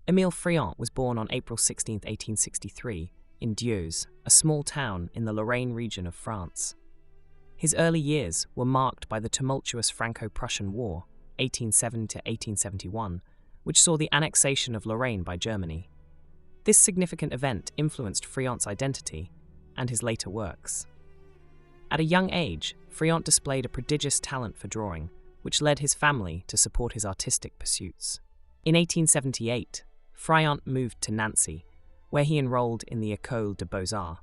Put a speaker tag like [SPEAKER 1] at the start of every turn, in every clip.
[SPEAKER 1] Emile Friant was born on April 16, 1863, in Dieuze, a small town in the Lorraine region of France. His early years were marked by the tumultuous Franco-Prussian War, 1870 to 1871, which saw the annexation of Lorraine by Germany. This significant event influenced Friant's identity and his later works. At a young age, Friant displayed a prodigious talent for drawing, which led his family to support his artistic pursuits. In 1878, Friant moved to Nancy, where he enrolled in the École de Beaux-Arts.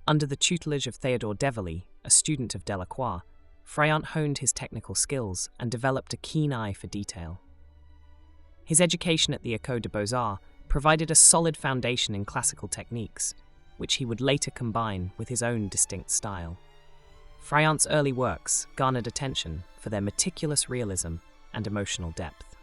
[SPEAKER 1] Under the tutelage of Théodore Devilly, a student of Delacroix, Friant honed his technical skills and developed a keen eye for detail. His education at the École de Beaux-Arts provided a solid foundation in classical techniques, which he would later combine with his own distinct style. Friant's early works garnered attention for their meticulous realism and emotional depth.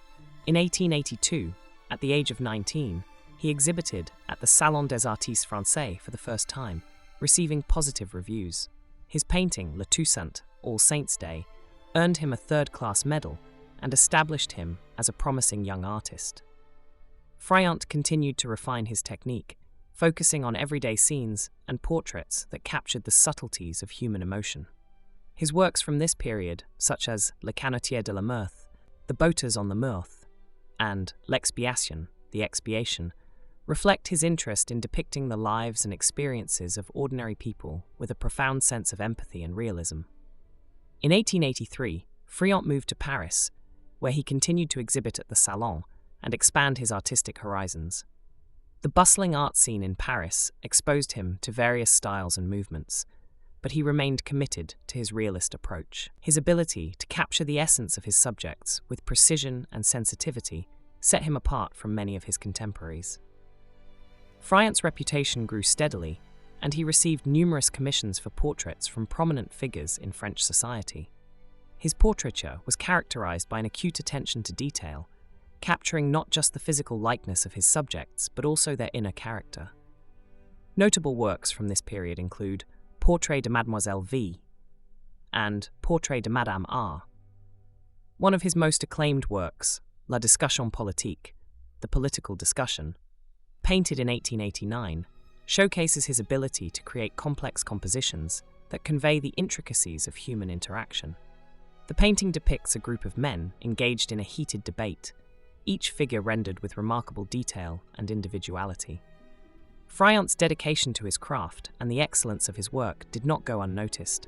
[SPEAKER 1] In 1882, at the age of 19, he exhibited at the Salon des Artistes Français for the first time, receiving positive reviews. His painting, Le Toussaint, All Saints' Day, earned him a third-class medal and established him as a promising young artist. Friant continued to refine his technique, focusing on everyday scenes and portraits that captured the subtleties of human emotion. His works from this period, such as Le Canotier de la Meurthe, The Boaters on the Meurthe, and L'Expiation, The Expiation, reflect his interest in depicting the lives and experiences of ordinary people with a profound sense of empathy and realism. In 1883, Friant moved to Paris, where he continued to exhibit at the Salon and expand his artistic horizons. The bustling art scene in Paris exposed him to various styles and movements, but he remained committed to his realist approach. His ability to capture the essence of his subjects with precision and sensitivity set him apart from many of his contemporaries. Friant's reputation grew steadily, and he received numerous commissions for portraits from prominent figures in French society. His portraiture was characterized by an acute attention to detail, capturing not just the physical likeness of his subjects, but also their inner character. Notable works from this period include Portrait de Mademoiselle V and Portrait de Madame R. One of his most acclaimed works, La Discussion Politique, The Political Discussion, painted in 1889, showcases his ability to create complex compositions that convey the intricacies of human interaction. The painting depicts a group of men engaged in a heated debate, each figure rendered with remarkable detail and individuality. Friant's dedication to his craft and the excellence of his work did not go unnoticed.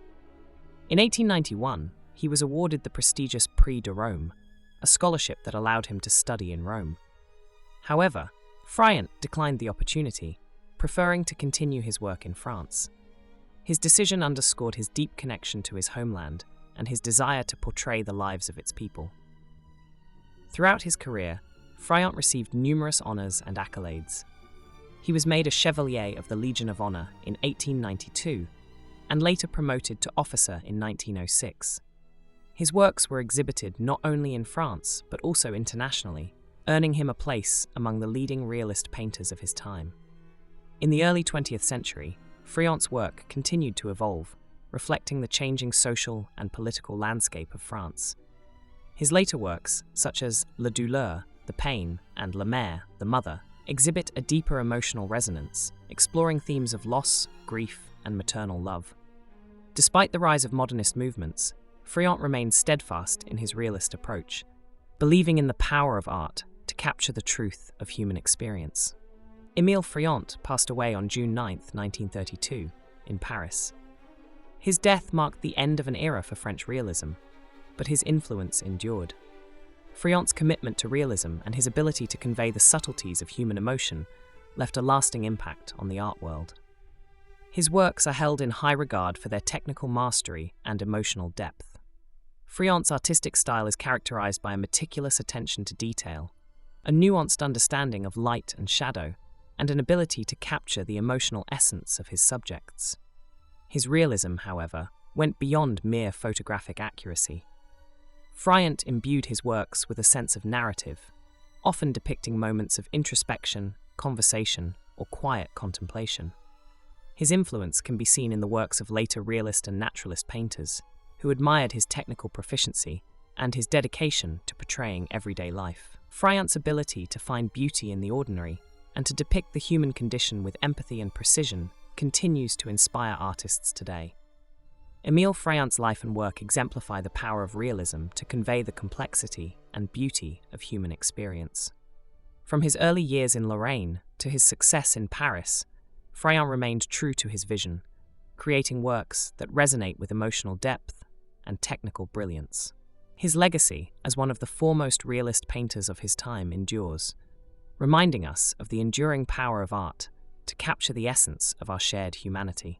[SPEAKER 1] In 1891, he was awarded the prestigious Prix de Rome, a scholarship that allowed him to study in Rome. However, Friant declined the opportunity, preferring to continue his work in France. His decision underscored his deep connection to his homeland and his desire to portray the lives of its people. Throughout his career, Friant received numerous honors and accolades. He was made a Chevalier of the Legion of Honor in 1892 and later promoted to officer in 1906. His works were exhibited not only in France but also internationally, earning him a place among the leading realist painters of his time. In the early 20th century, Friant's work continued to evolve, reflecting the changing social and political landscape of France. His later works, such as La Douleur, The Pain, and Mère, The Mother, exhibit a deeper emotional resonance, exploring themes of loss, grief, and maternal love. Despite the rise of modernist movements, Friant remained steadfast in his realist approach, believing in the power of art to capture the truth of human experience. Emile Friant passed away on June 9, 1932, in Paris. His death marked the end of an era for French realism, but his influence endured. Friant's commitment to realism and his ability to convey the subtleties of human emotion left a lasting impact on the art world. His works are held in high regard for their technical mastery and emotional depth. Friant's artistic style is characterized by a meticulous attention to detail, a nuanced understanding of light and shadow, and an ability to capture the emotional essence of his subjects. His realism, however, went beyond mere photographic accuracy. Friant imbued his works with a sense of narrative, often depicting moments of introspection, conversation, or quiet contemplation. His influence can be seen in the works of later realist and naturalist painters, who admired his technical proficiency and his dedication to portraying everyday life. Friant's ability to find beauty in the ordinary and to depict the human condition with empathy and precision continues to inspire artists today. Emile Friant's life and work exemplify the power of realism to convey the complexity and beauty of human experience. From his early years in Lorraine to his success in Paris, Friant remained true to his vision, creating works that resonate with emotional depth and technical brilliance. His legacy as one of the foremost realist painters of his time endures, reminding us of the enduring power of art to capture the essence of our shared humanity.